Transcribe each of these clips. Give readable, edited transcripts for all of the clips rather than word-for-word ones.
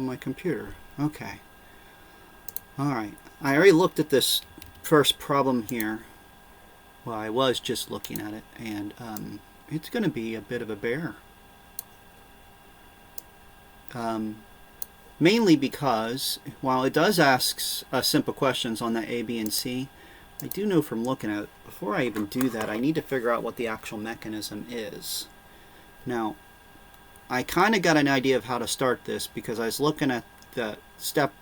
on my computer. Okay. Alright. I already looked at this first problem here. Well, I was just looking at it, and it's going to be a bit of a bear. Mainly because, while it does ask simple questions on that A, B, and C, I do know from looking at it, before I even do that, I need to figure out what the actual mechanism is. Now, I kind of got an idea of how to start this because I was looking at the step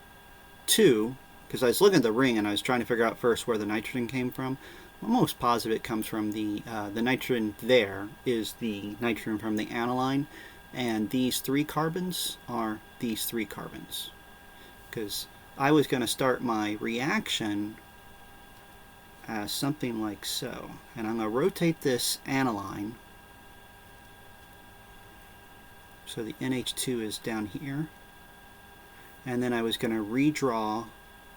2, because I was looking at the ring and I was trying to figure out first where the nitrogen came from. I'm almost positive it comes from the nitrogen there is the nitrogen from the aniline, and these 3 carbons are these 3 carbons. Because I was going to start my reaction as something like so. And I'm going to rotate this aniline. So the NH2 is down here. And then I was going to redraw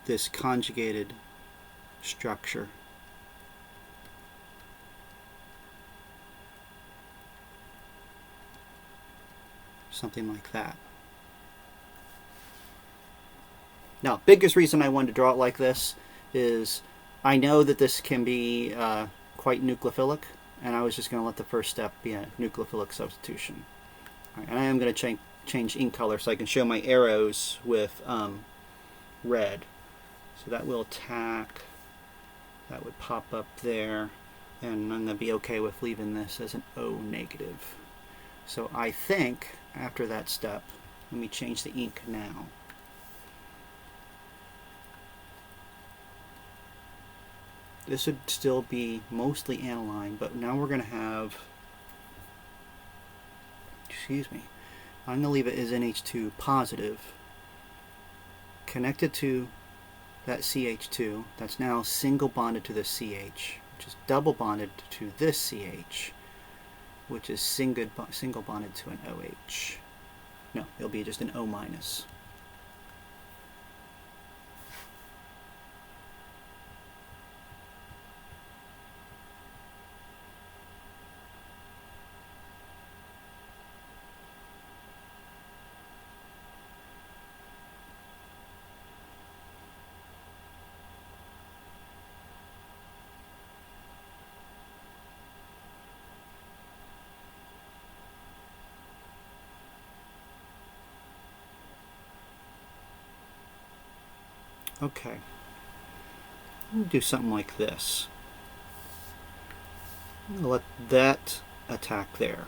this conjugated structure. Something like that. Now, biggest reason I wanted to draw it like this is I know that this can be quite nucleophilic, and I was just going to let the first step be a nucleophilic substitution. All right, and I am going to change ink color so I can show my arrows with red. So that will attack, that would pop up there, and I'm going to be okay with leaving this as an O negative. So I think after that step, let me change the ink now. This would still be mostly aniline, but now we're going to have, excuse me, I'm going to leave it as NH2 positive, connected to that CH2, that's now single bonded to the CH, which is double bonded to this CH, which is single bonded to an OH. No, it'll be just an O minus. Okay, we'll do something like this. I'm going to let that attack there.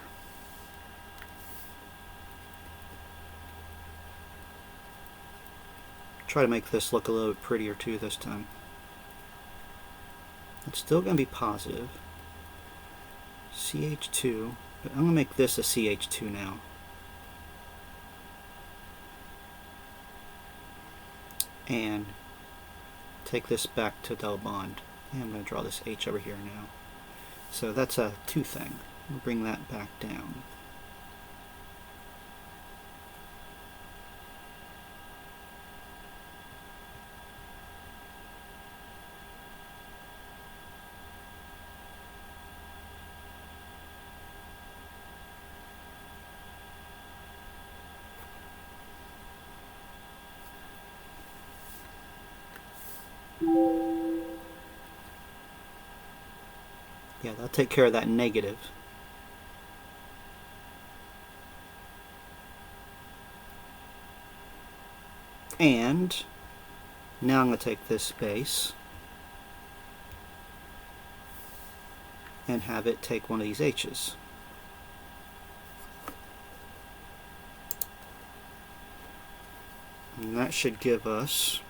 Try to make this look a little bit prettier too this time. It's still going to be positive. CH2, but I'm going to make this a CH2 now. And take this back to double bond. And I'm going to draw this H over here now. So that's a 2 thing. We'll bring that back down. Yeah, that'll take care of that negative. And now I'm going to take this base and have it take one of these H's. And that should give us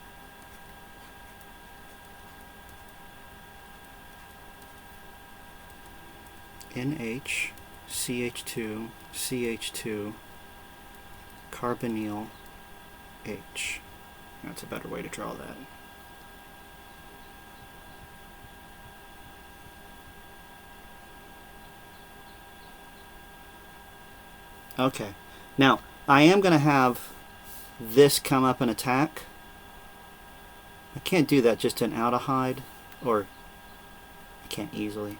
NH, CH2, CH2, carbonyl H. That's a better way to draw that. Okay, now I am going to have this come up and attack. I can't do that just to an aldehyde, or I can't easily.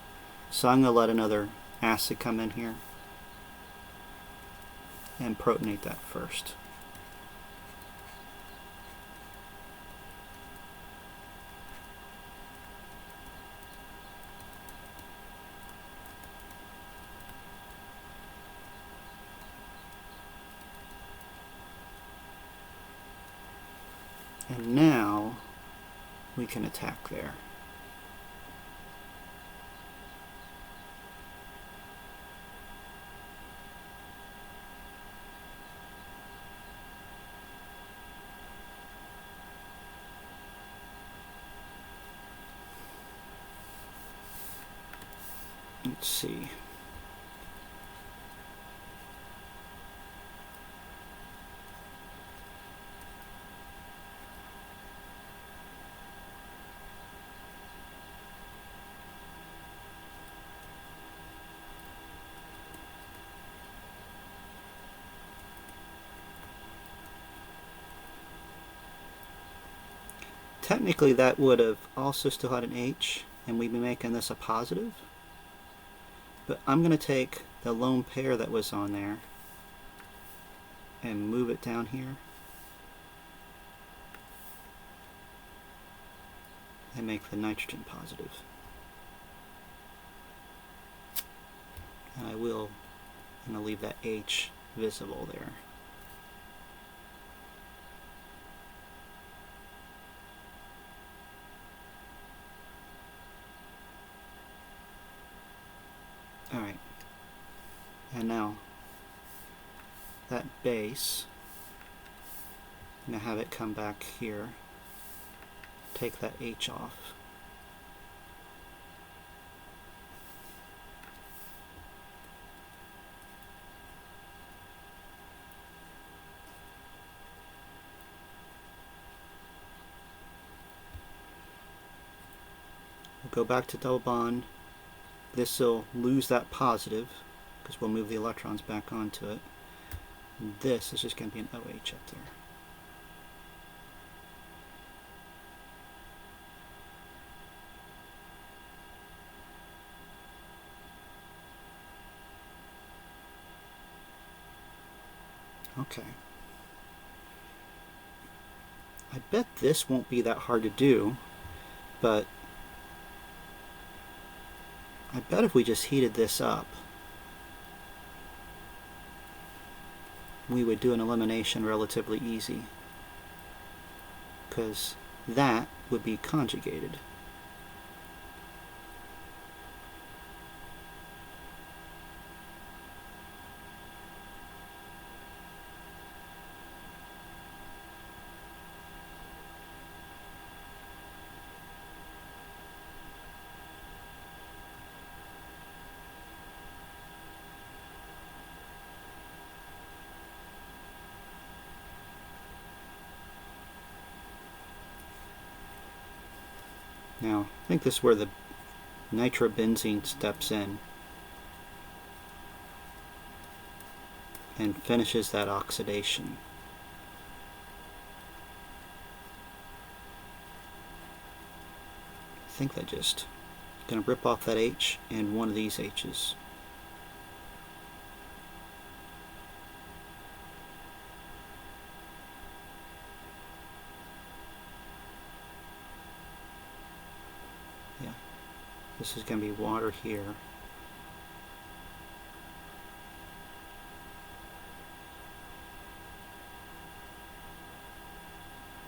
So I'm going to let another acid come in here and protonate that first. And now we can attack there. Let's see. Technically that would have also still had an H, and we'd be making this a positive. But I'm going to take the lone pair that was on there and move it down here and make the nitrogen positive. And I'm going to leave that H visible there. Alright, and now that base, I'm going to have it come back here, take that H off. We'll go back to double bond. This will lose that positive because we'll move the electrons back onto it. And this is just going to be an OH up there. Okay. I bet this won't be that hard to do, but I bet if we just heated this up, we would do an elimination relatively easy, because that would be conjugated. Now, I think this is where the nitrobenzene steps in and finishes that oxidation. I think that just going to rip off that H and one of these H's. This is going to be water here.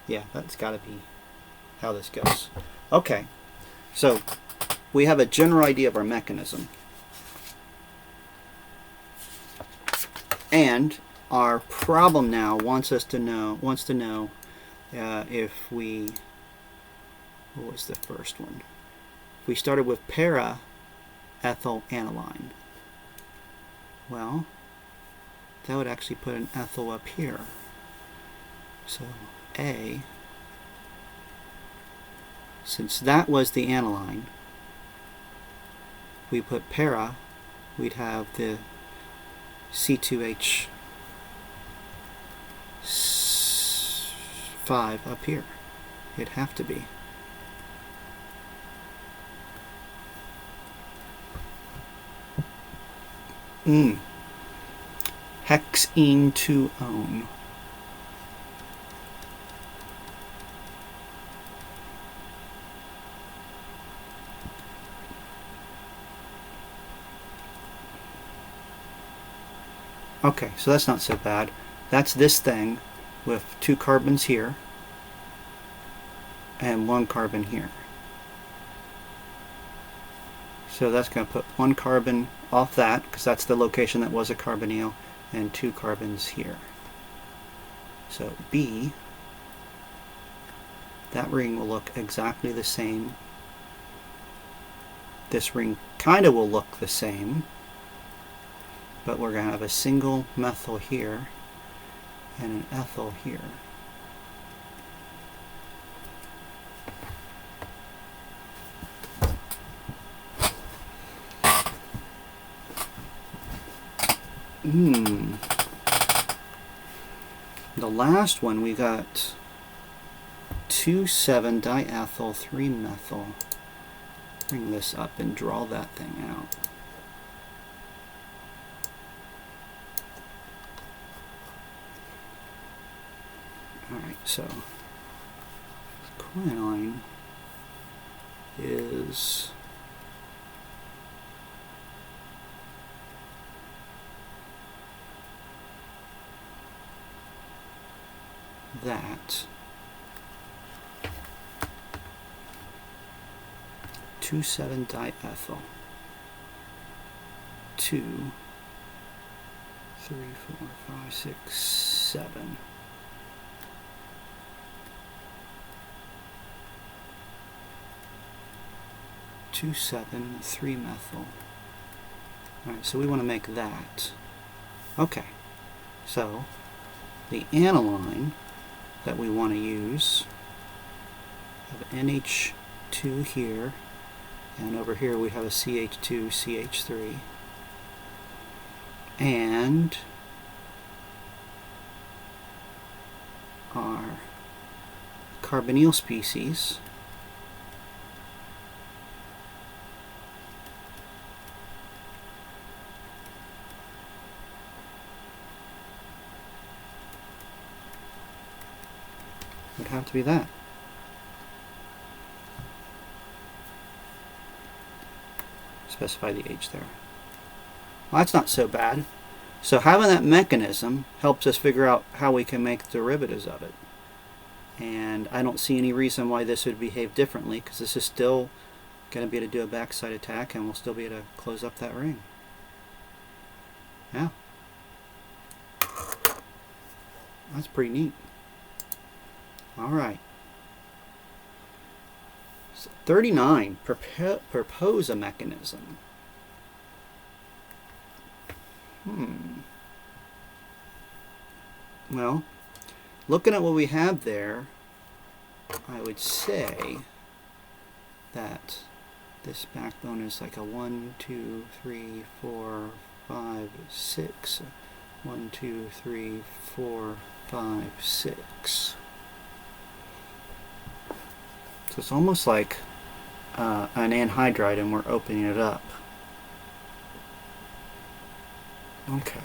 Yeah, that's got to be how this goes. Okay, so we have a general idea of our mechanism. And our problem now wants to know if we, what was the first one? We started with para-ethyl aniline. Well, that would actually put an ethyl up here. So A, since that was the aniline, we put para, we'd have the C2H5 up here. It'd have to be. Hexene 2-one. Okay, so that's not so bad. That's this thing with 2 carbons here. and 1 carbon here. So that's going to put 1 carbon off that, because that's the location that was a carbonyl, and 2 carbons here. So B, that ring will look exactly the same. This ring kind of will look the same, but we're going to have a single methyl here and an ethyl here. The last one, we got 2,7-diethyl 3-methyl. Bring this up and draw that thing out. Alright, so quinine is that 2,7-diethyl 2, 3, 4, 5, 6, 7. Two, 7, 3-methyl. Alright, so we want to make that. Okay, so the aniline that we want to use, have NH2 here, and over here we have a CH2, CH3, and our carbonyl species would have to be that. Specify the H there. Well, that's not so bad. So having that mechanism helps us figure out how we can make derivatives of it. And I don't see any reason why this would behave differently, because this is still going to be able to do a backside attack, and we'll still be able to close up that ring. Yeah. That's pretty neat. Alright. So 39. Propose a mechanism. Well, looking at what we have there, I would say that this backbone is like a 1, 2, 3, 4, 5, 6. 1, 2, 3, 4, 5, 6. So it's almost like an anhydride, and we're opening it up. Okay.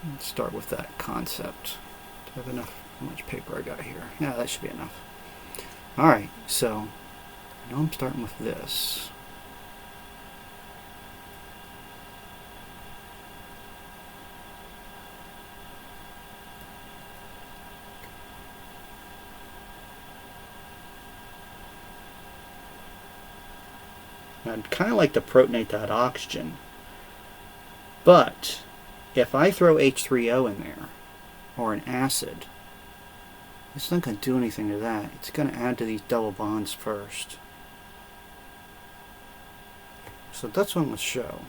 Let's start with that concept. Do I have enough? How much paper I got here? Yeah, that should be enough. Alright, so I know I'm starting with this. I'd kind of like to protonate that oxygen, but if I throw H3O in there, or an acid, it's not going to do anything to that. It's going to add to these double bonds first. So that's what I'm going to show.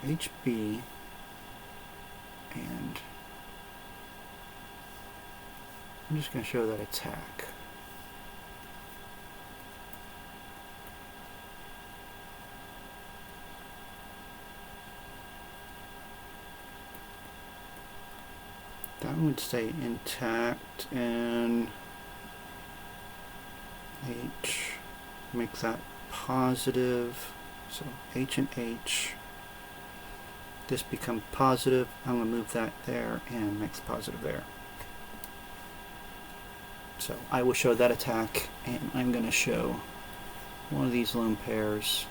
HB, and I'm just going to show that attack. That would stay intact, and H, make that positive. So H and H. This becomes positive. I'm going to move that there and make the positive there. So I will show that attack, and I'm going to show one of these lone pairs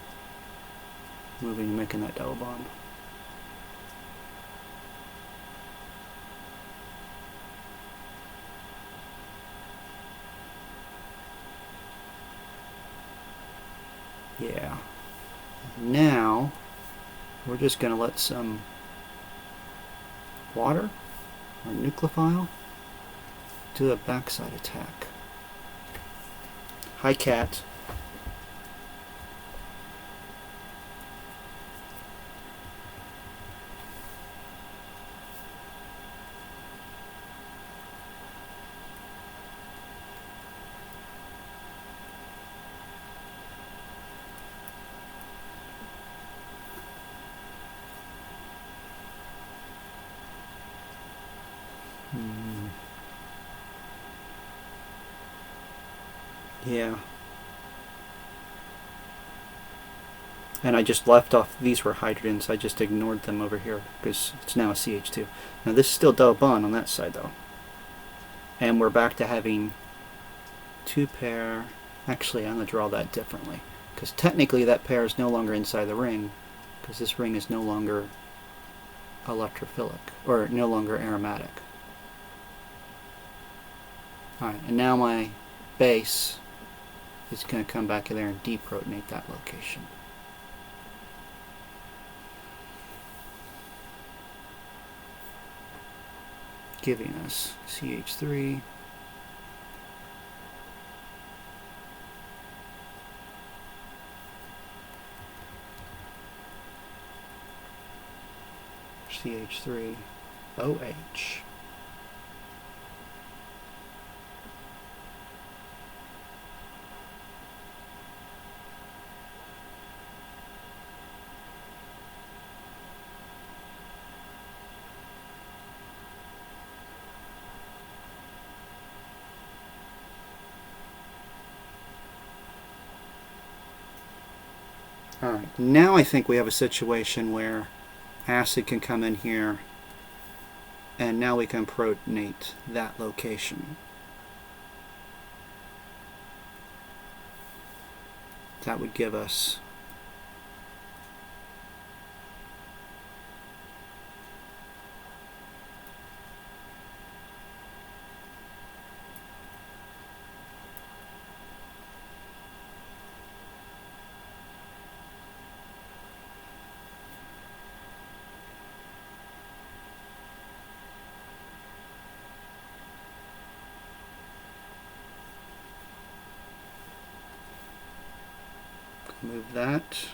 moving and making that double bond. Yeah. Now we're just going to let some water or nucleophile do a backside attack. Hi, cat. Yeah. And I just left off, these were hydrogens, I just ignored them over here because it's now a CH2. Now this is still double bond on that side though. And we're back to having two pair. Actually, I'm going to draw that differently because technically that pair is no longer inside the ring because this ring is no longer electrophilic or no longer aromatic. Alright, and now my base is going to come back in there and deprotonate that location. Giving us CH3, CH3, OH. Alright, now I think we have a situation where acid can come in here and now we can protonate that location. That would give us move that.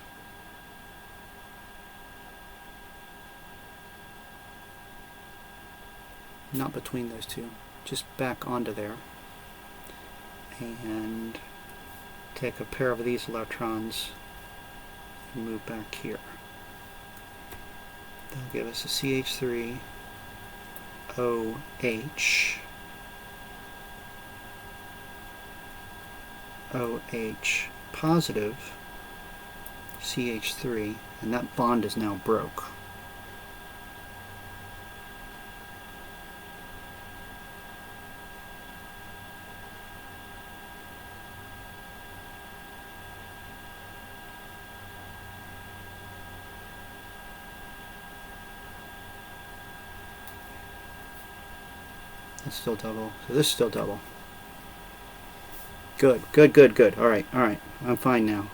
Not between those two, just back onto there. And take a pair of these electrons and move back here. That'll give us a CH3 OH OH positive CH3, and that bond is now broke. That's still double. So this is still double. Good, good, good, good. All right, I'm fine now.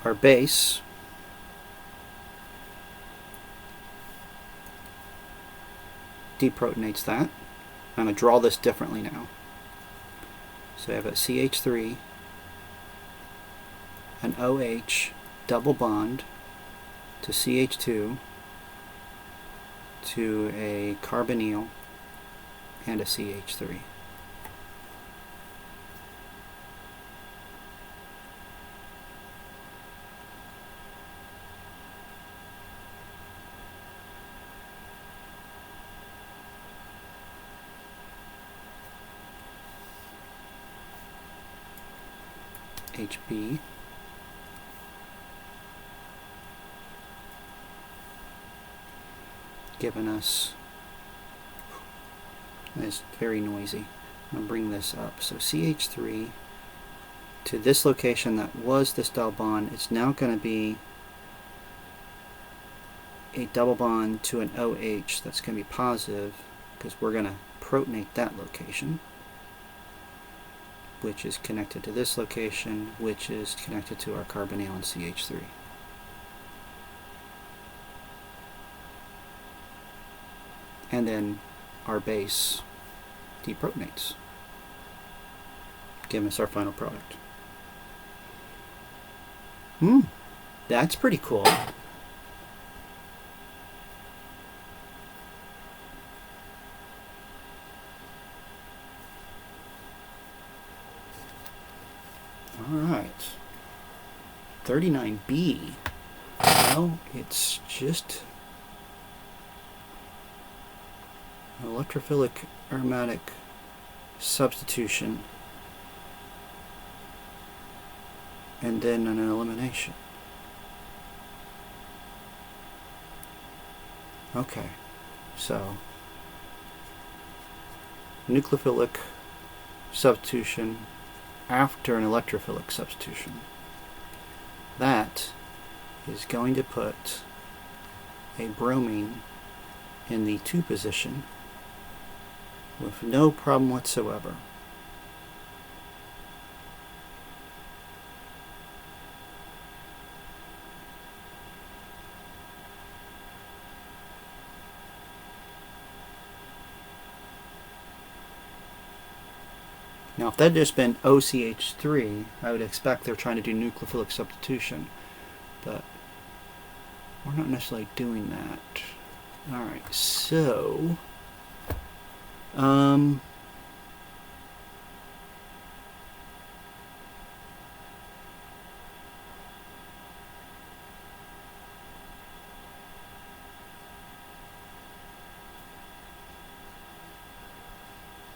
Our base deprotonates that. I'm going to draw this differently now. So I have a CH3, an OH double bond to CH2 to a carbonyl and a CH3. HB giving us, it's very noisy. I'm going to bring this up. So CH3 to this location that was this double bond, it's now going to be a double bond to an OH that's going to be positive, because we're going to protonate that location, which is connected to this location, which is connected to our carbonyl and CH3. And then our base deprotonates, giving us our final product. That's pretty cool. Alright. 39B. Well, it's just an electrophilic aromatic substitution and then an elimination. Okay, so nucleophilic substitution after an electrophilic substitution. That is going to put a bromine in the 2 position with no problem whatsoever. Now, if that had just been OCH3, I would expect they're trying to do nucleophilic substitution, but we're not necessarily doing that. Alright, so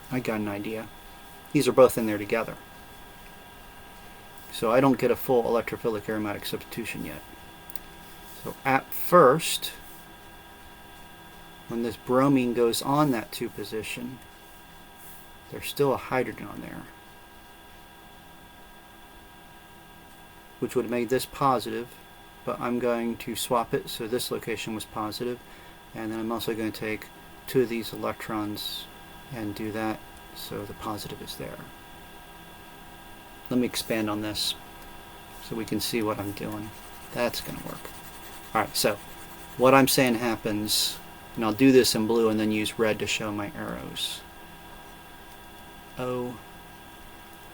I got an idea. These are both in there together. So I don't get a full electrophilic aromatic substitution yet. So at first, when this bromine goes on that 2 position, there's still a hydrogen on there, which would have made this positive, but I'm going to swap it so this location was positive, and then I'm also going to take 2 of these electrons and do that so the positive is there. Let me expand on this so we can see what I'm doing. That's going to work. Alright, so what I'm saying happens, and I'll do this in blue and then use red to show my arrows.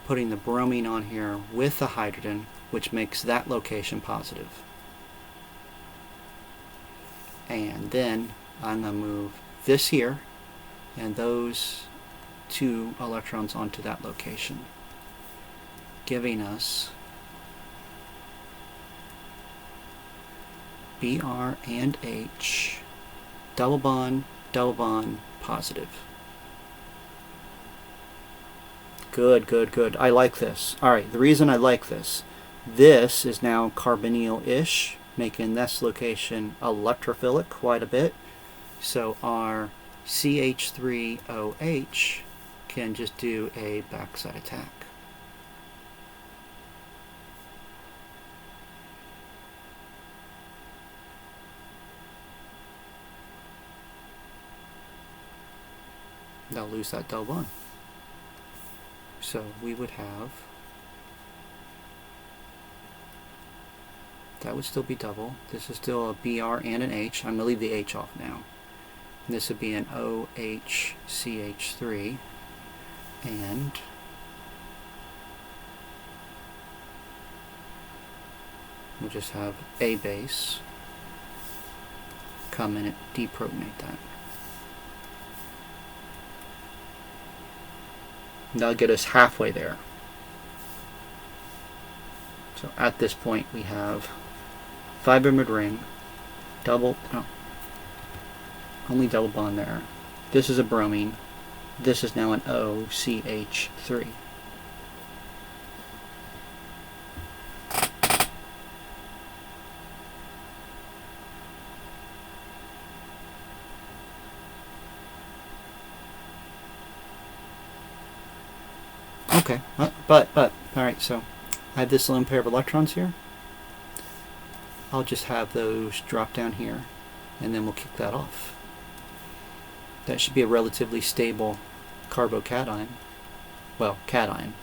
Putting the bromine on here with the hydrogen, which makes that location positive. And then I'm going to move this here and those 2 electrons onto that location, giving us Br and H, double bond, positive. Good, good, good. I like this. Alright, the reason I like this is now carbonyl-ish, making this location electrophilic quite a bit. So our CH3OH can just do a backside attack. They'll lose that double bond. So we would have, that would still be double. This is still a Br and an H. I'm going to leave the H off now. And this would be an OHCH3, and we'll just have a base come in and deprotonate that. And that'll get us halfway there. So at this point we have 5-membered ring, only double bond there. This is a bromine. This is now an OCH3. Okay, but alright, so I have this lone pair of electrons here. I'll just have those drop down here and then we'll kick that off. That should be a relatively stable carbocation. Well, cation,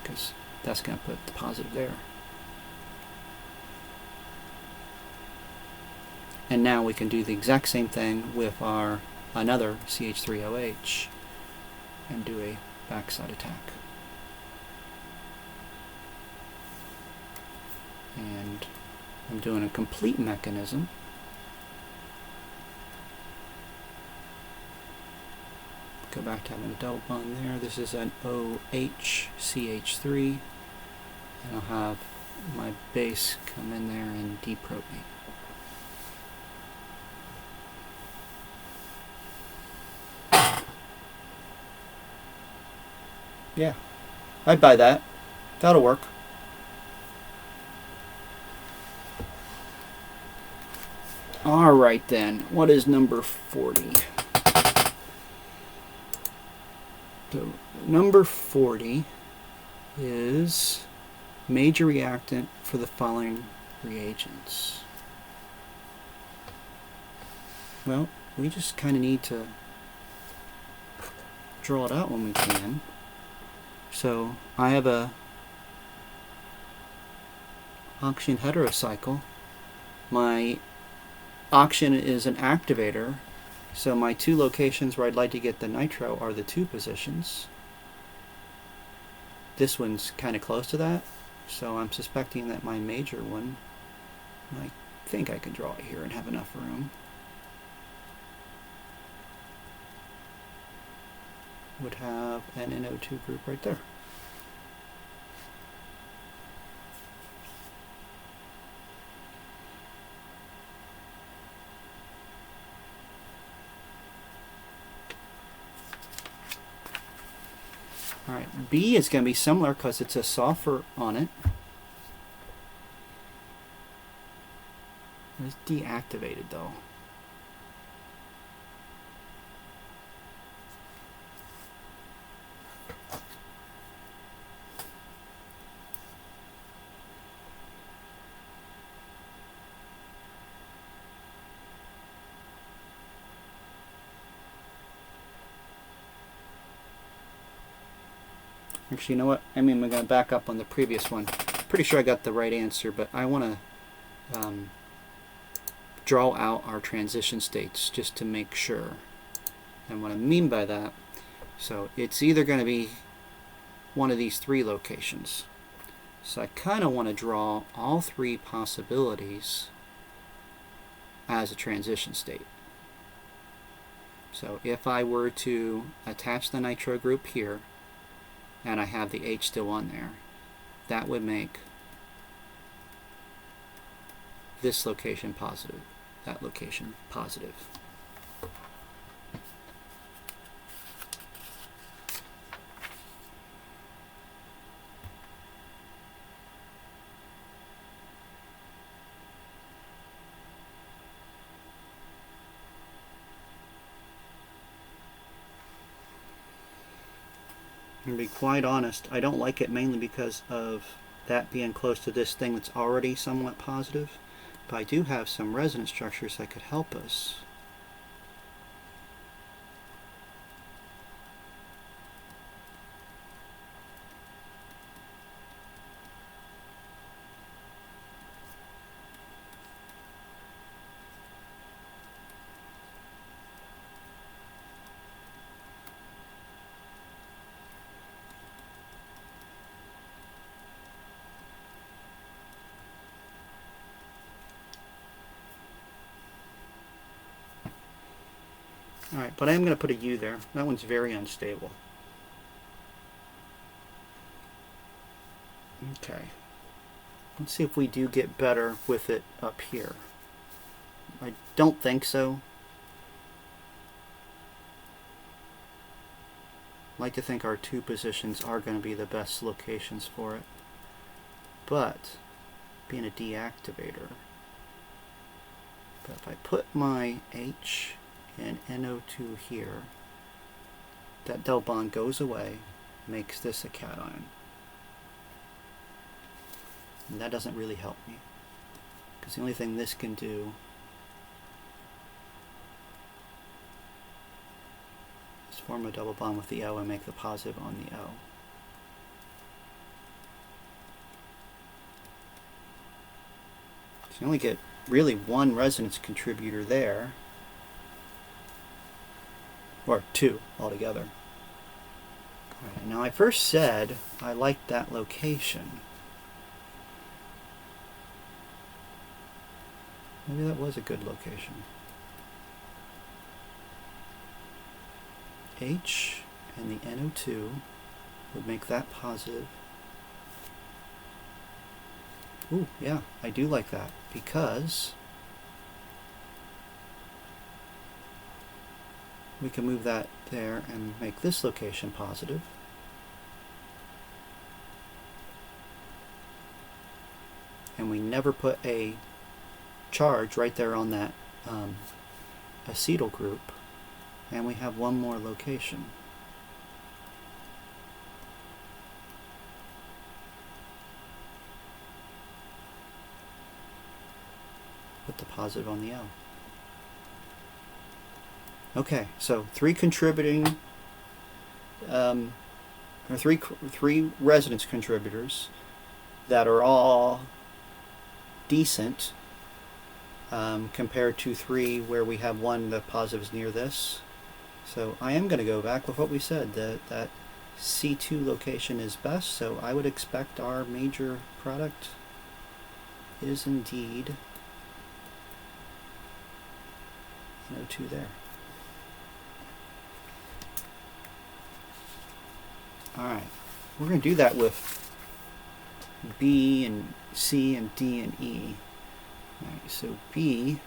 because that's going to put the positive there. And now we can do the exact same thing with our another CH3OH and do a backside attack. And I'm doing a complete mechanism. Go back to having a double bond there. This is an OHCH3, and I'll have my base come in there and deprotonate. Yeah, I'd buy that. That'll work. Alright then, what is number 40? So, number 40 is major reactant for the following reagents. Well, we just kind of need to draw it out when we can. So I have a oxygen heterocycle. My oxygen is an activator, so my two locations where I'd like to get the nitro are the 2 positions. This one's kind of close to that, so I'm suspecting that my major one, I think I could draw it here and have enough room, would have an NO2 group right there. Alright, B is going to be similar because it's a sulfur on it. It's deactivated though. Actually, you know what? I mean, we're going to back up on the previous one. Pretty sure I got the right answer, but I want to draw out our transition states just to make sure. And what I mean by that, so it's either going to be one of these 3 locations. So I kind of want to draw all 3 possibilities as a transition state. So if I were to attach the nitro group here, and I have the H still on there, that would make this location positive, that location positive. To be quite honest, I don't like it mainly because of that being close to this thing that's already somewhat positive, but I do have some resonance structures that could help us. Alright, but I am going to put a U there. That one's very unstable. Okay. Let's see if we do get better with it up here. I don't think so. I like to think our 2 positions are going to be the best locations for it. But, being a deactivator, but if I put my H and NO2 here, that double bond goes away, makes this a cation. And that doesn't really help me, because the only thing this can do form a double bond with the O and make the positive on the O. So you only get really one resonance contributor there, or two altogether. All right, now I first said I liked that location. Maybe that was a good location. H and the NO2 would make that positive. Ooh, yeah, I do like that, because we can move that there and make this location positive. And we never put a charge right there on that acetyl group. And we have one more location. Put the positive on the L. Okay, so three contributing, or three resonance contributors that are all decent, compared to three where we have one the positive is near this. So I am going to go back with what we said, that C2 location is best, so I would expect our major product is indeed NO2 there. Alright, we're going to do that with B and C and D and E. Alright, so B,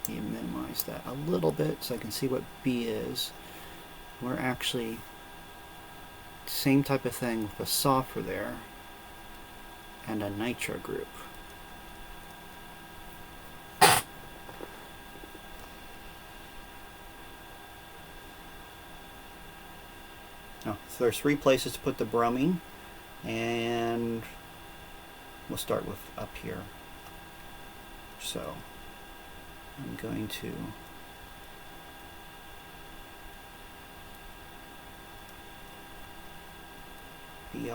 let me minimize that a little bit so I can see what B is. We're actually same type of thing with a sulfur there and a nitro group. Oh, so there's three places to put the bromine, and we'll start with up here. So I'm going to BR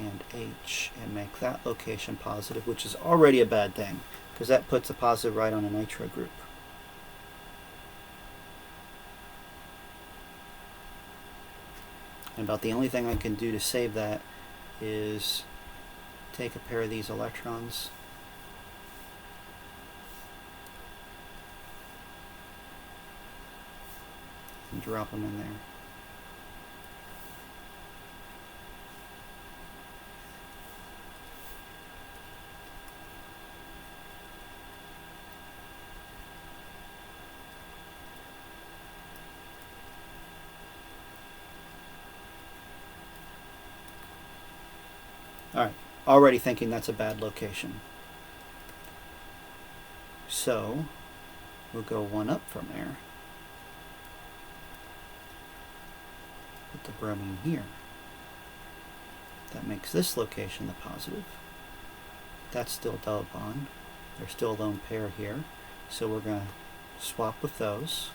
and H and make that location positive, which is already a bad thing because that puts a positive right on a nitro group. And about the only thing I can do to save that is take a pair of these electrons and drop them in there. Alright, already thinking that's a bad location. So, we'll go one up from there. Put the bromine here. That makes this location the positive. That's still double bond. There's still a lone pair here. So we're going to swap with those.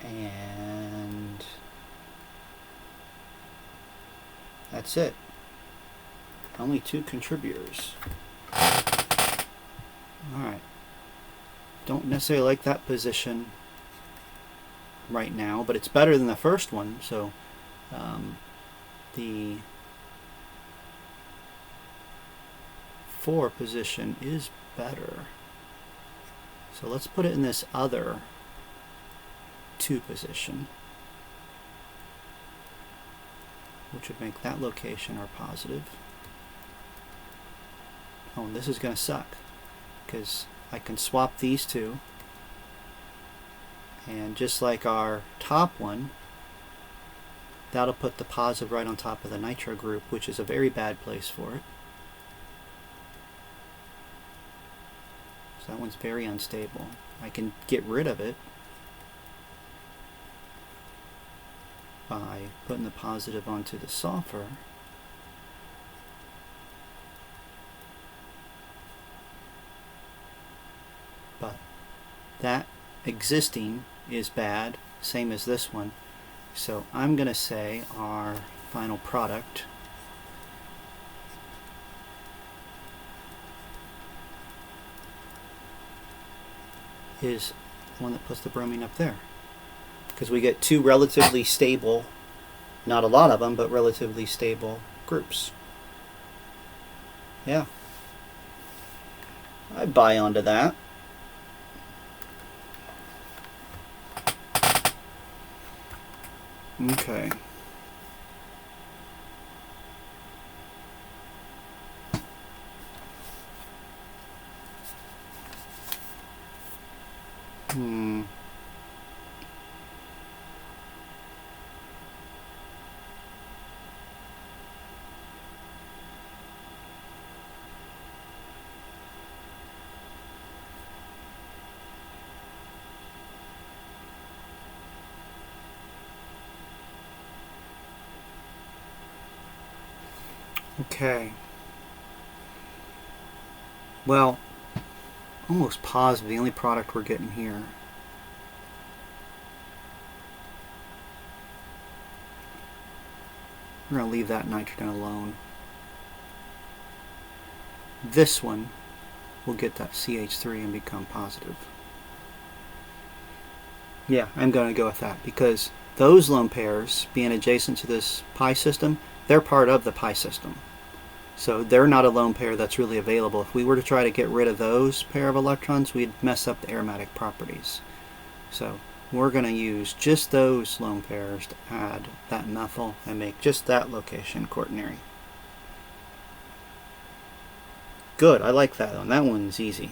And that's it. Only two contributors. Alright. Don't necessarily like that position right now, but it's better than the first one, so the 4 position is better. So let's put it in this other 2 position, which would make that location our positive. Oh, and this is going to suck because I can swap these two, and just like our top one, that'll put the positive right on top of the nitro group, which is a very bad place for it. So that one's very unstable. I can get rid of it. by putting the positive onto the sulfur. But that existing is bad, same as this one. So I'm going to say our final product is one that puts the bromine up there. Because we get two relatively stable, not a lot of them, but relatively stable groups. Yeah. I buy onto that. Okay. Okay. Well, almost positive the only product we're getting here we're going to leave that nitrogen alone. This one will get that CH3 and become positive. Yeah, I'm going to go with that because those lone pairs being adjacent to this pi system, they're part of the pi system. So they're not a lone pair that's really available. If we were to try to get rid of those pair of electrons, we'd mess up the aromatic properties. So we're going to use just those lone pairs to add that methyl and make just that location quaternary. Good, I like that one. That one's easy.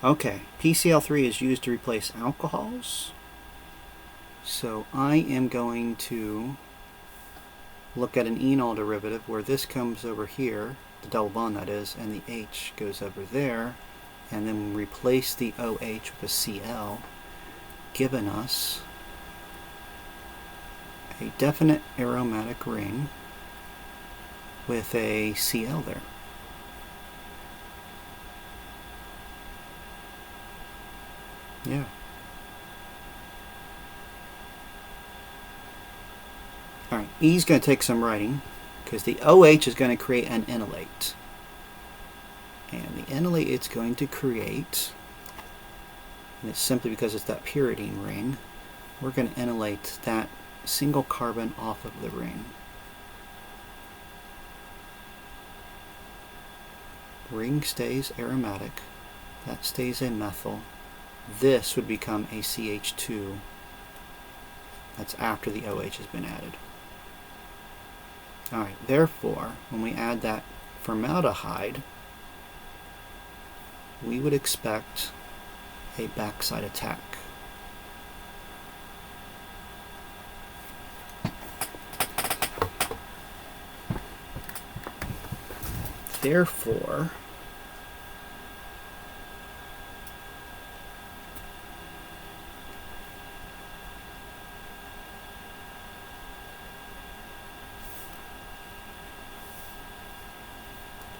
Okay, PCl3 is used to replace alcohols. So I am going to look at an enol derivative where this comes over here, the double bond that is, and the H goes over there, and then replace the OH with a Cl, giving us a definite aromatic ring with a Cl there. Yeah. Alright, E's going to take some writing because the OH is going to create an enolate. And the enolate it's going to create, and it's simply because it's that pyridine ring, we're going to enolate that single carbon off of the ring. Ring stays aromatic, that stays a methyl. This would become a CH2. That's after the OH has been added. Alright, therefore, when we add that formaldehyde, we would expect a backside attack. Therefore,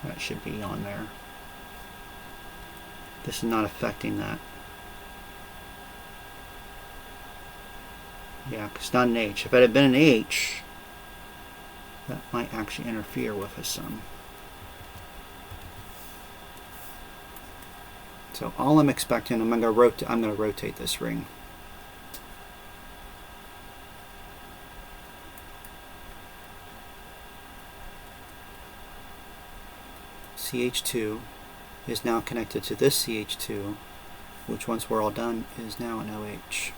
that should be on there. This is not affecting that. Yeah, because it's not an H. If it had been an H, that might actually interfere with us some. So all I'm expecting, I'm going to rotate this ring. CH2 is now connected to this CH2, which once we're all done is now an OH.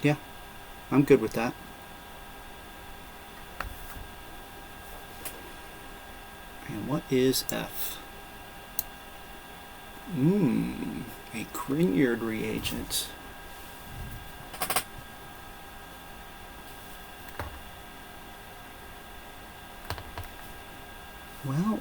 Yeah, I'm good with that. And what is F? A Grignard reagent. Well,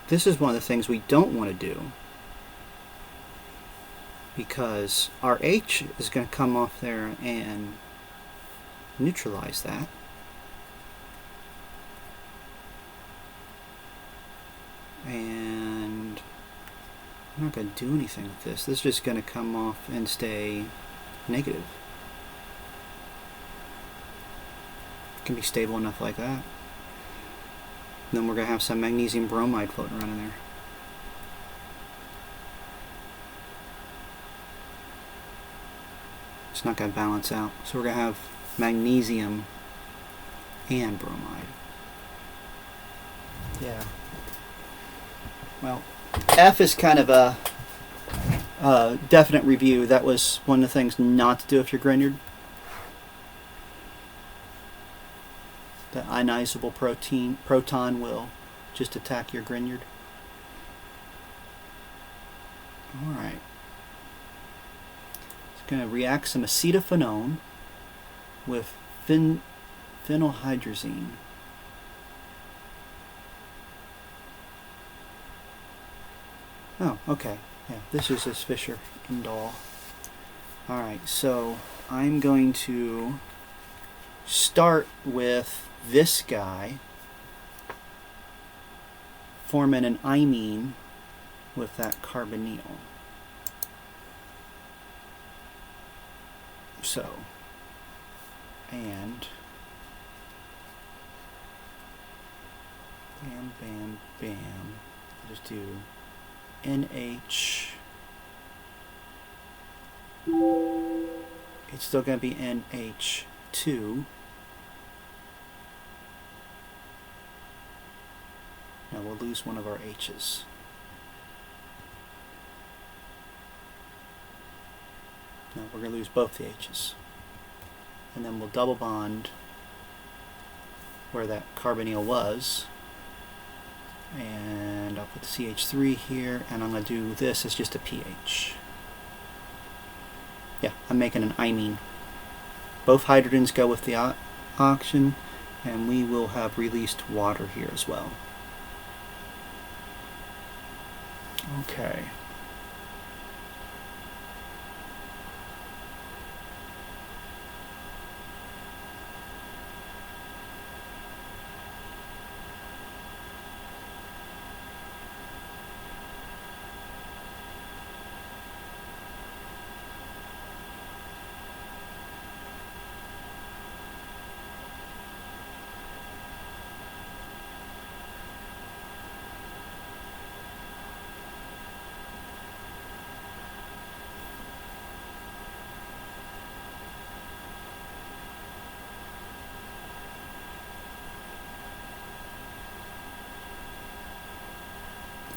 this is one of the things we don't want to do, because our H is going to come off there and neutralize that. And I'm not going to do anything with this. This is just going to come off and stay negative. It can be stable enough like that. Then we're going to have some magnesium bromide floating around in there. It's not going to balance out. So we're going to have magnesium and bromide. Yeah. Well, F is kind of a definite review. That was one of the things not to do if you're Grignard. The ionizable proton will just attack your Grignard. Alright. It's going to react some acetophenone with phenylhydrazine. Oh, okay. Yeah, this is this Fischer indole. Alright, so I'm going to start with this guy, forming an imine with that carbonyl. So, and bam, bam, bam. I'll just do NH. It's still going to be NH2. Now we'll lose one of our H's. No, we're going to lose both the H's. And then we'll double bond where that carbonyl was. And I'll put the CH3 here, and I'm going to do this as just a pH. Yeah, I'm making an imine. Both hydrogens go with the oxygen, and we will have released water here as well. Okay.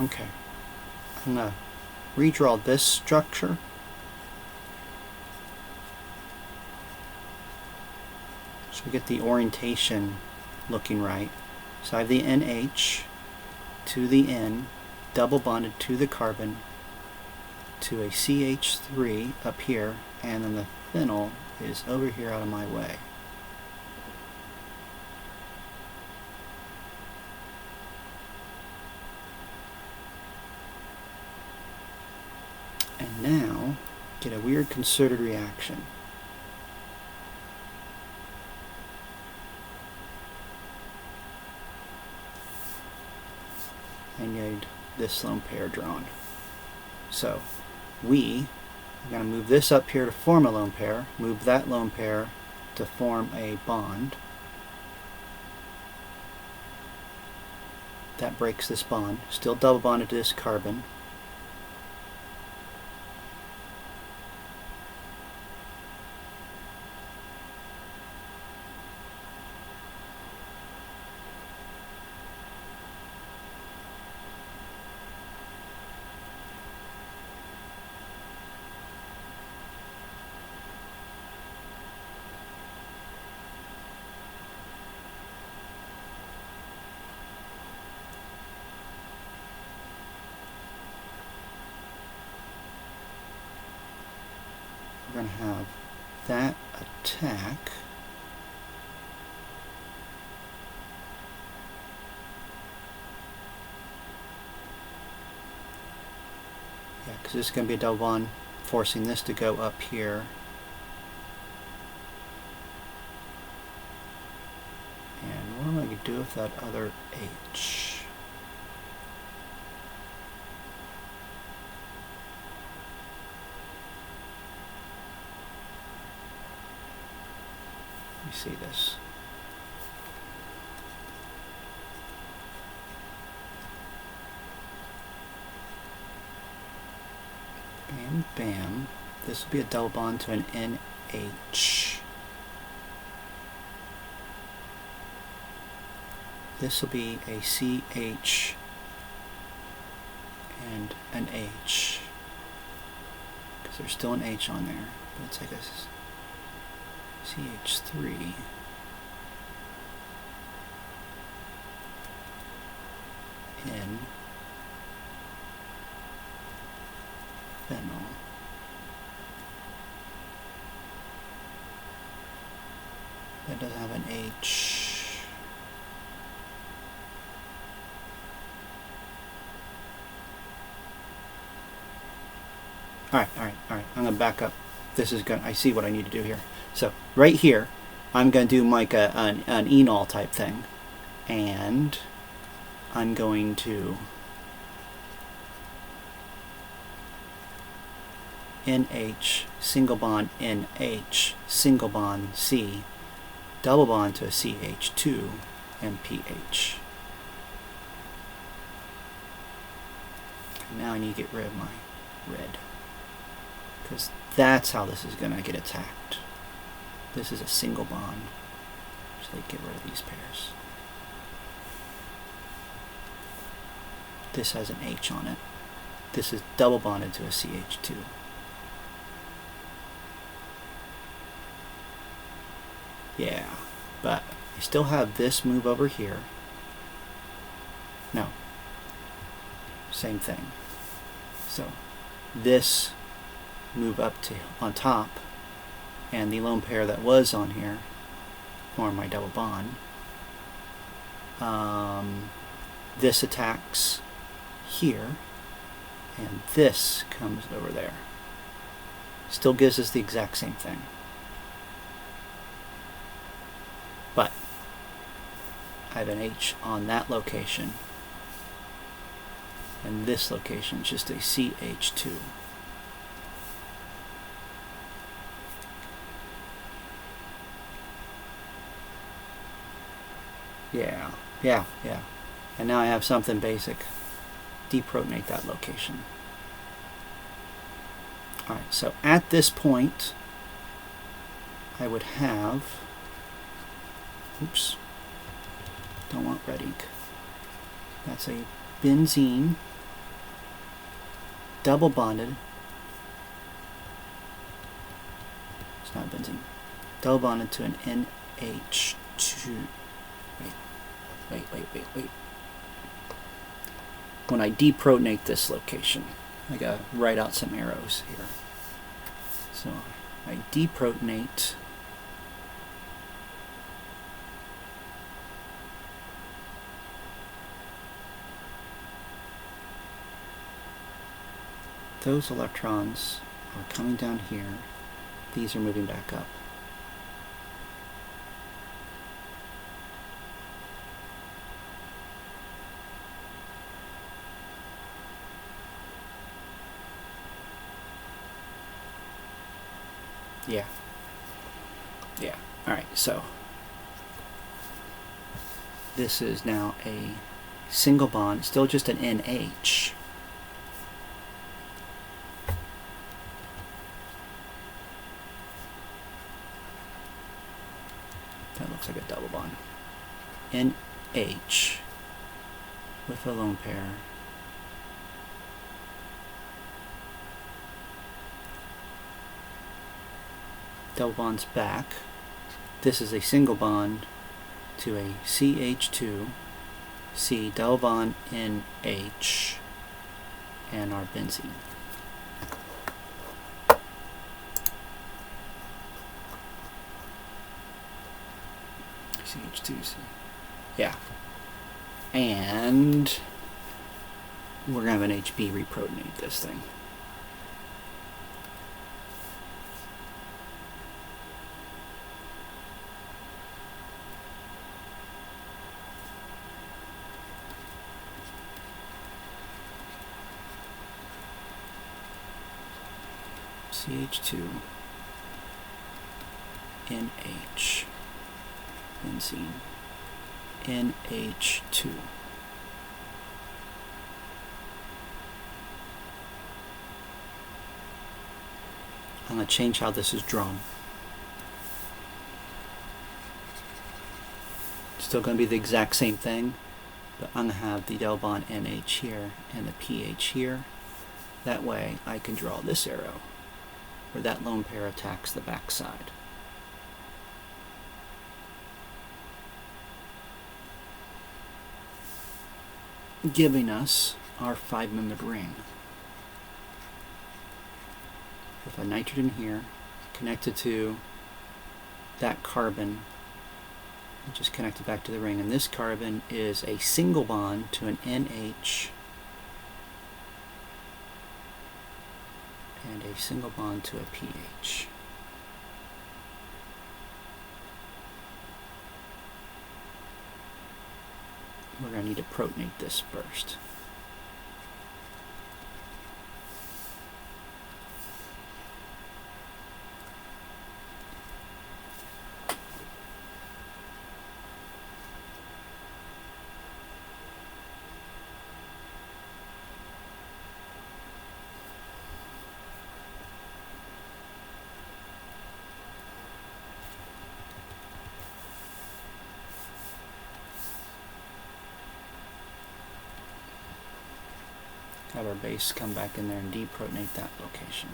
Okay, I'm going to redraw this structure. So we get the orientation looking right. So I have the NH to the N, double bonded to the carbon, to a CH3 up here, and then the phenyl is over here out of my way. And now, get a weird concerted reaction. I need this lone pair drawn. So, we are going to move this up here to form a lone pair, move that lone pair to form a bond. That breaks this bond, still double bonded to this carbon. We're going to have that attack because this is going to be a double bond, forcing this to go up here. And what am I going to do with that other H? Let me see this. Bam, bam. This will be a double bond to an NH. This will be a CH and an H. Because there's still an H on there. But it's like a CH3. N. Phenyl. That doesn't have an H. Alright. I'm going to back up. This is going. I see what I need to do here. So right here, I'm going to do like an enol type thing. And I'm going to NH, single bond NH, single bond C, double bond to a CH2 and pH. And now I need to get rid of my red, because that's how this is going to get attacked. This is a single bond, so they get rid of these pairs. This has an H on it. This is double bonded to a CH2. Yeah, but I still have this move over here. No. Same thing. So this move up to on top, and the lone pair that was on here form my double bond. This attacks here, and this comes over there. Still gives us the exact same thing. But I have an H on that location, and this location is just a CH2. Yeah. And now I have something basic. Deprotonate that location. Alright, so at this point, I would have, oops, don't want red ink. That's a benzene, double bonded, it's not benzene, double bonded to an NH2. Wait. When I deprotonate this location, I gotta write out some arrows here. So I deprotonate those electrons are coming down here. These are moving back up. Yeah. Alright, so this is now a single bond, still just an NH. That looks like a double bond. NH with a lone pair. Double bonds back. This is a single bond to a CH2, C double bond NH, and our benzene. CH2C. Yeah. And we're going to have an HB reprotonate this thing. CH2, NH, benzene, NH2. I'm going to change how this is drawn. Still going to be the exact same thing, but I'm going to have the double bond NH here and the pH here. That way I can draw this arrow where that lone pair attacks the backside. Giving us our 5-membered ring. With a nitrogen here connected to that carbon, just connected back to the ring, and this carbon is a single bond to an NH and a single bond to a pH. We're going to need to protonate this first. Have our base come back in there and deprotonate that location.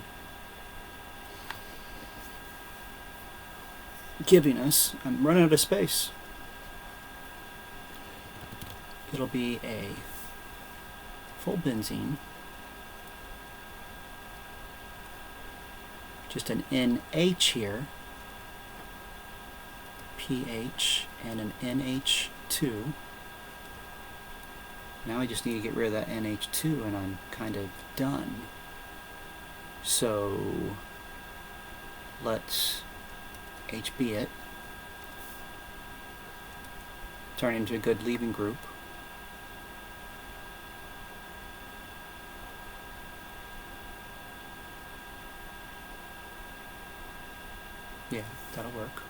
Giving us, I'm running out of space. It'll be a full benzene, just an NH here, pH, and an NH2. Now I just need to get rid of that NH2 and I'm kind of done. So let's HB it, turn it into a good leaving group. Yeah, that'll work.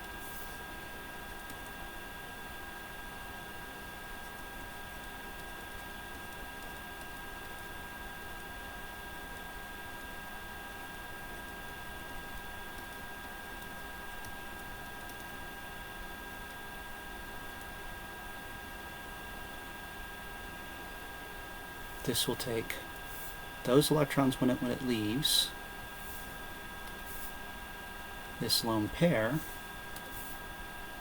This will take those electrons when it leaves. This lone pair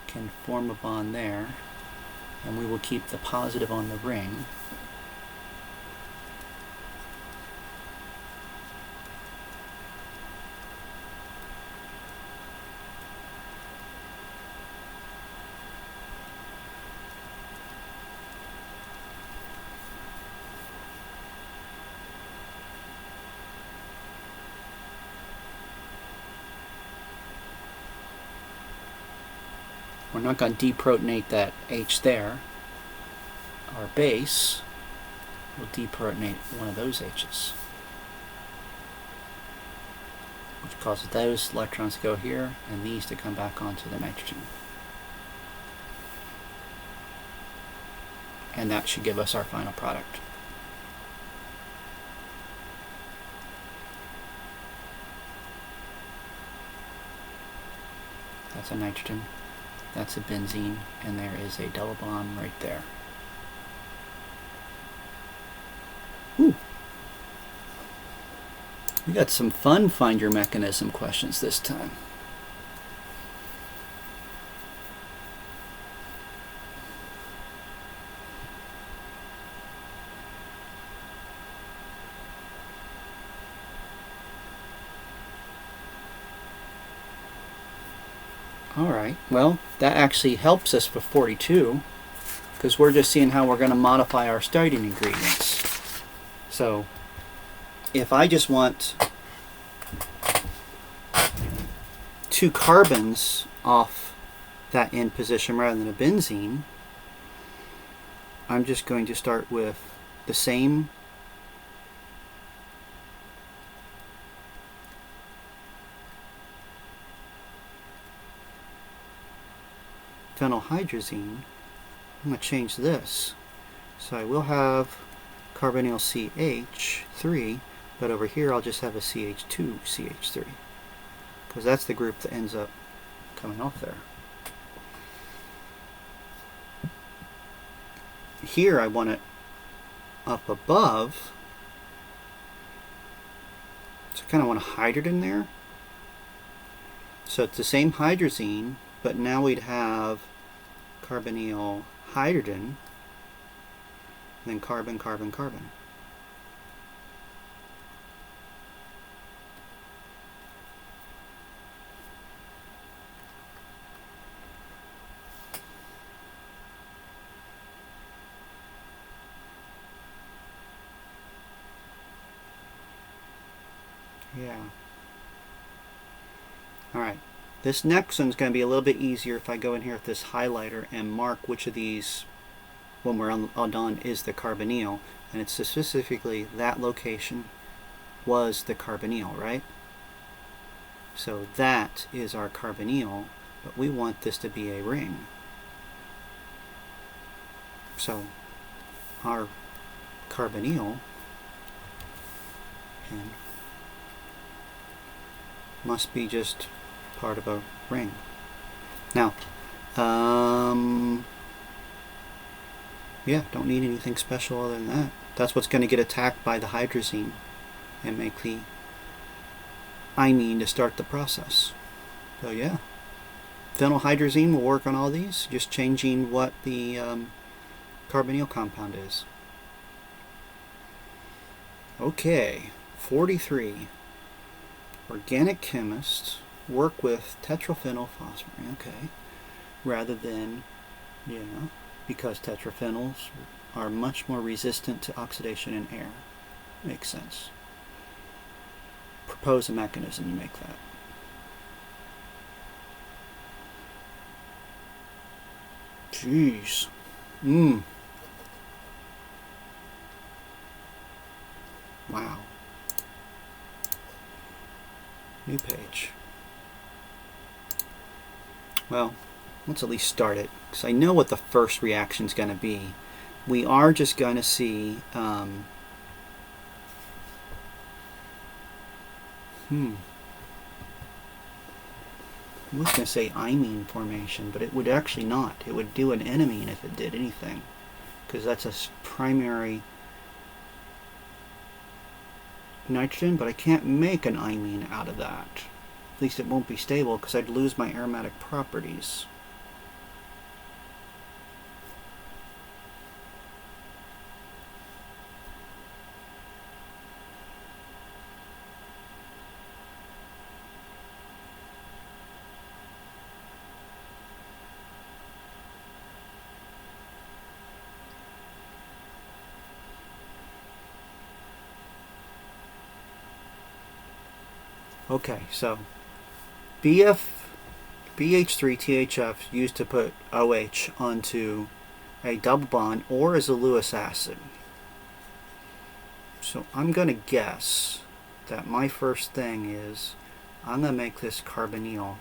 can form a bond there, and we will keep the positive on the ring. We're not going to deprotonate that H there. Our base will deprotonate one of those H's, which causes those electrons to go here and these to come back onto the nitrogen. And that should give us our final product. That's a nitrogen. That's a benzene, and there is a double bond right there. Ooh. We got some fun find your mechanism questions this time. Alright, well, that actually helps us for 42, because we're just seeing how we're going to modify our starting ingredients. So, if I just want 2 carbons off that end position rather than a benzene, I'm just going to start with the same phenylhydrazine, I'm going to change this. So I will have carbonyl CH3, but over here I'll just have a CH2CH3, because that's the group that ends up coming off there. Here I want it up above, so I kind of want to hide it in there. So it's the same hydrazine, but now we'd have carbonyl hydrogen, then carbon, carbon, carbon. Yeah. Alright. This next one's going to be a little bit easier if I go in here with this highlighter and mark which of these, when we're all done, is the carbonyl. And it's specifically that location was the carbonyl, right? So that is our carbonyl, but we want this to be a ring. So our carbonyl and must be just part of a ring. Now, yeah, don't need anything special other than that. That's what's going to get attacked by the hydrazine and make the imine to start the process. So yeah, phenylhydrazine will work on all these, just changing what the carbonyl compound is. Okay, 43. Organic chemists work with tetraphenylphosphorus, okay, rather than, because tetraphenyls are much more resistant to oxidation in air. Makes sense. Propose a mechanism to make that. Jeez. Wow. New page. Well, let's at least start it, because I know what the first reaction is going to be. We are just going to see I was going to say imine formation, but it would actually not. It would do an enamine if it did anything, because that's a primary nitrogen, but I can't make an imine out of that. At least it won't be stable, because I'd lose my aromatic properties. Okay, so BH3THF used to put OH onto a double bond or as a Lewis acid. So I'm going to guess that my first thing is I'm going to make this carbonyl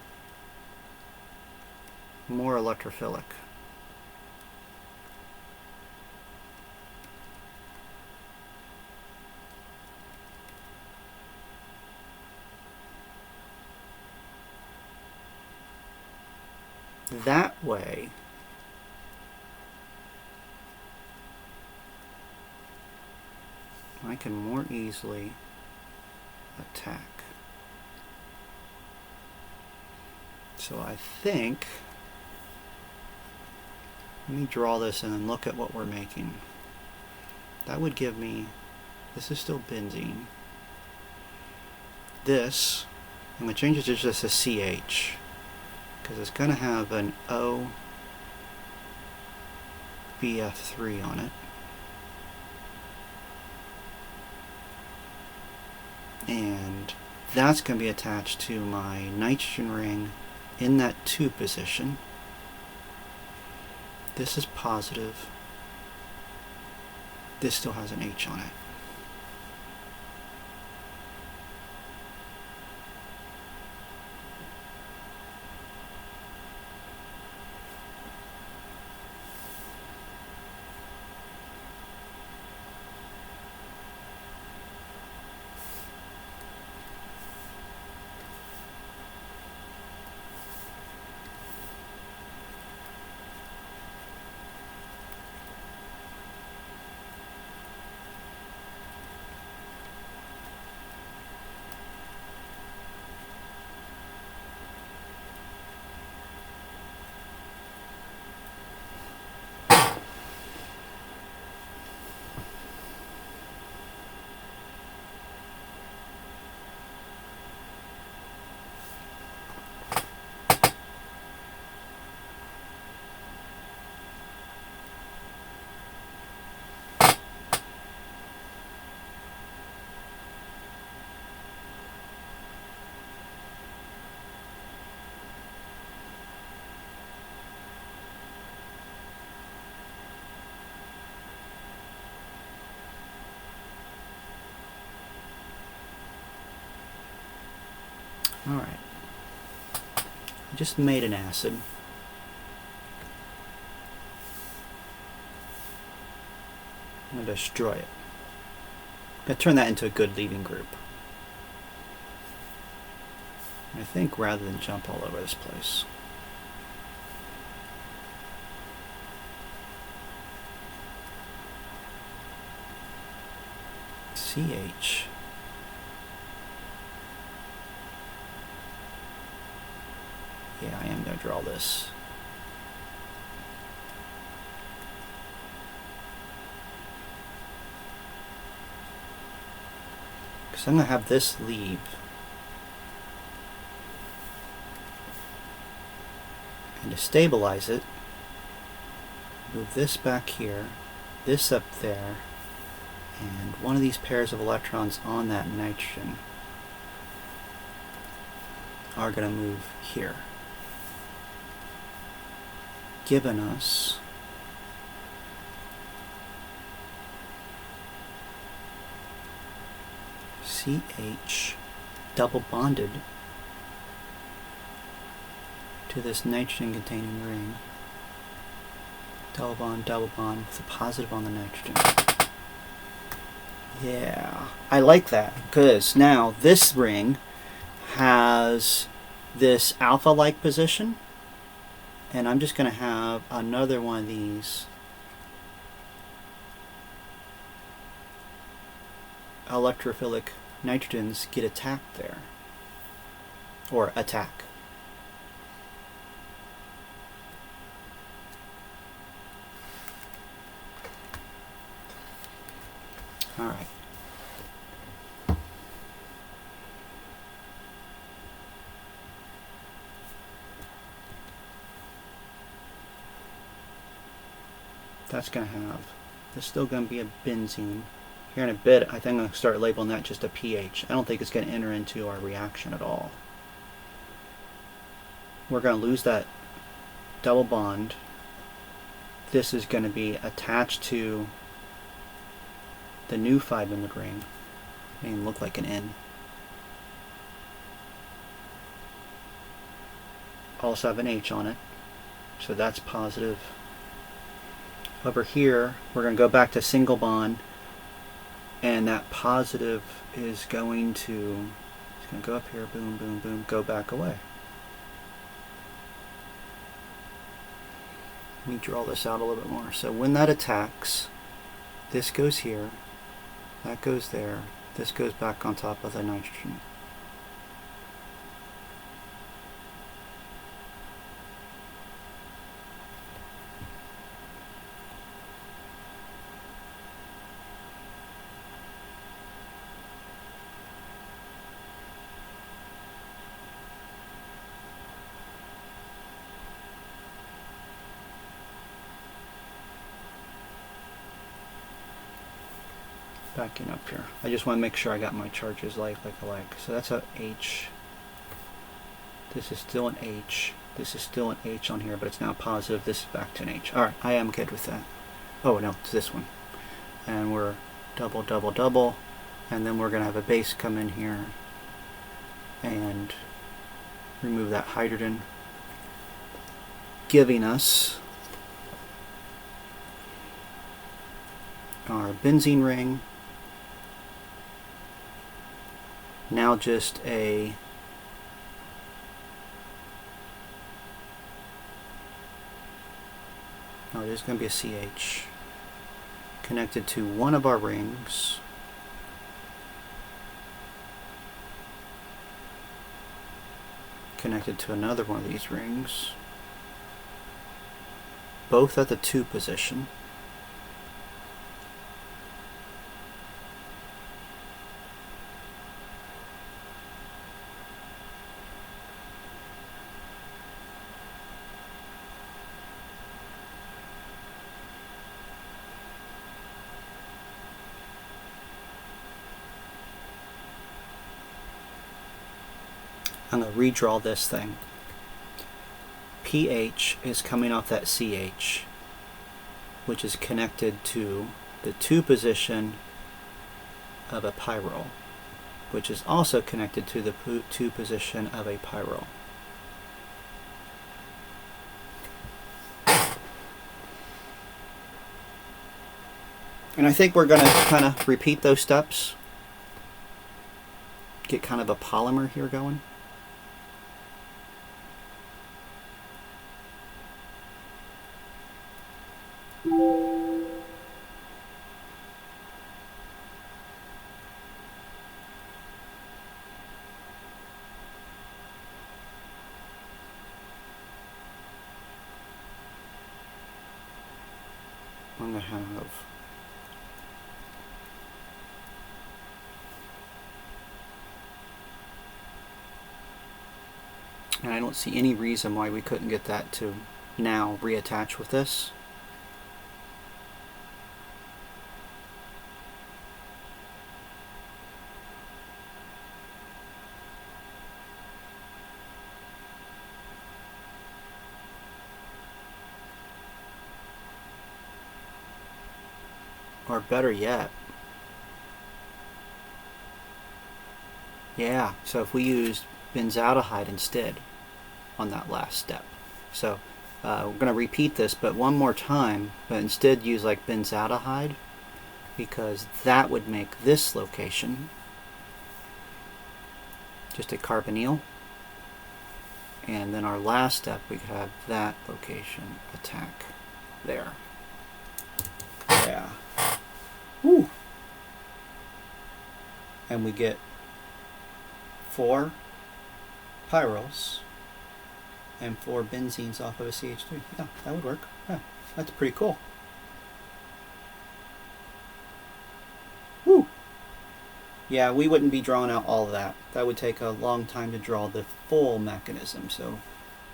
more electrophilic. That way, I can more easily attack. So I think, let me draw this and then look at what we're making. That would give me, this is still benzene. This, I'm going to change it to just a CH, because it's going to have an OBF3 on it. And that's going to be attached to my nitrogen ring in that 2 position. This is positive. This still has an H on it. Alright. I just made an acid. I'm going to destroy it. I'm going to turn that into a good leaving group. I think rather than jump all over this place. CH. Yeah, I am going to draw this. Because I'm going to have this leave. And to stabilize it, move this back here, this up there, and one of these pairs of electrons on that nitrogen are going to move here, giving us CH double bonded to this nitrogen containing ring. Double bond with a positive on the nitrogen. Yeah, I like that because now this ring has this alpha-like position, and I'm just going to have another one of these electrophilic nitrogens get attacked there, or attack. All right. That's going to have, there's still going to be a benzene. Here in a bit, I think I'm going to start labeling that just a pH. I don't think it's going to enter into our reaction at all. We're going to lose that double bond. This is going to be attached to the new 5-membered ring. It may even look like an N. Also have an H on it, so that's positive. Over here, we're going to go back to single bond, and that positive is going to, it's going to go up here, boom, boom, boom, go back away. Let me draw this out a little bit more. So when that attacks, this goes here, that goes there, this goes back on top of the nitrogen. Backing up here. I just want to make sure I got my charges like alike. So that's a H. This is still an H. This is still an H on here, but it's now positive. This is back to an H. Alright, I am good with that. Oh no, it's this one. And we're double, double, double. And then we're going to have a base come in here and remove that hydrogen, giving us our benzene ring. Now just a there's going to be a CH connected to one of our rings. Connected to another one of these rings. Both at the 2 position. I'm going to redraw this thing. pH is coming off that CH, which is connected to the 2 position of a pyrrole, which is also connected to the 2 position of a pyrrole. And I think we're going to kind of repeat those steps. Get kind of a polymer here going. I'm going to have and I don't see any reason why we couldn't get that to now reattach with this. Or better yet, yeah, so if we used benzaldehyde instead on that last step. So we're going to repeat this, but one more time, but instead use like benzaldehyde, because that would make this location just a carbonyl. And then our last step, we could have that location attack there. Yeah. Woo. And we get 4 pyrroles and 4 benzenes off of a CH3. Yeah, that would work. Yeah, that's pretty cool. Woo! Yeah, we wouldn't be drawing out all of that. That would take a long time to draw the full mechanism. So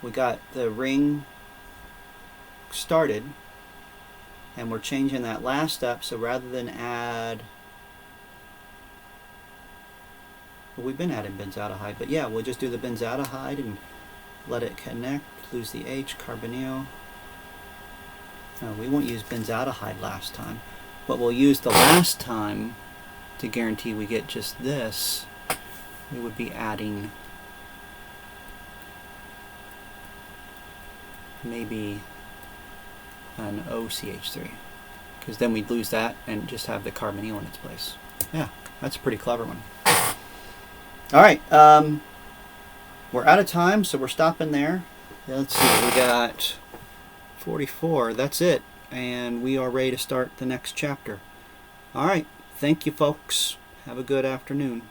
we got the ring started, and we're changing that last step. So rather than add, well, we've been adding benzaldehyde, but yeah, we'll just do the benzaldehyde and let it connect, lose the H, carbonyl. No, we won't use benzaldehyde last time, but we'll use the last time to guarantee we get just this. We would be adding maybe an OCH3, because then we'd lose that and just have the carbonyl in its place. Yeah, that's a pretty clever one. All right, we're out of time, so we're stopping there. Let's see, we got 44. That's it, and we are ready to start the next chapter. All right, thank you, folks. Have a good afternoon.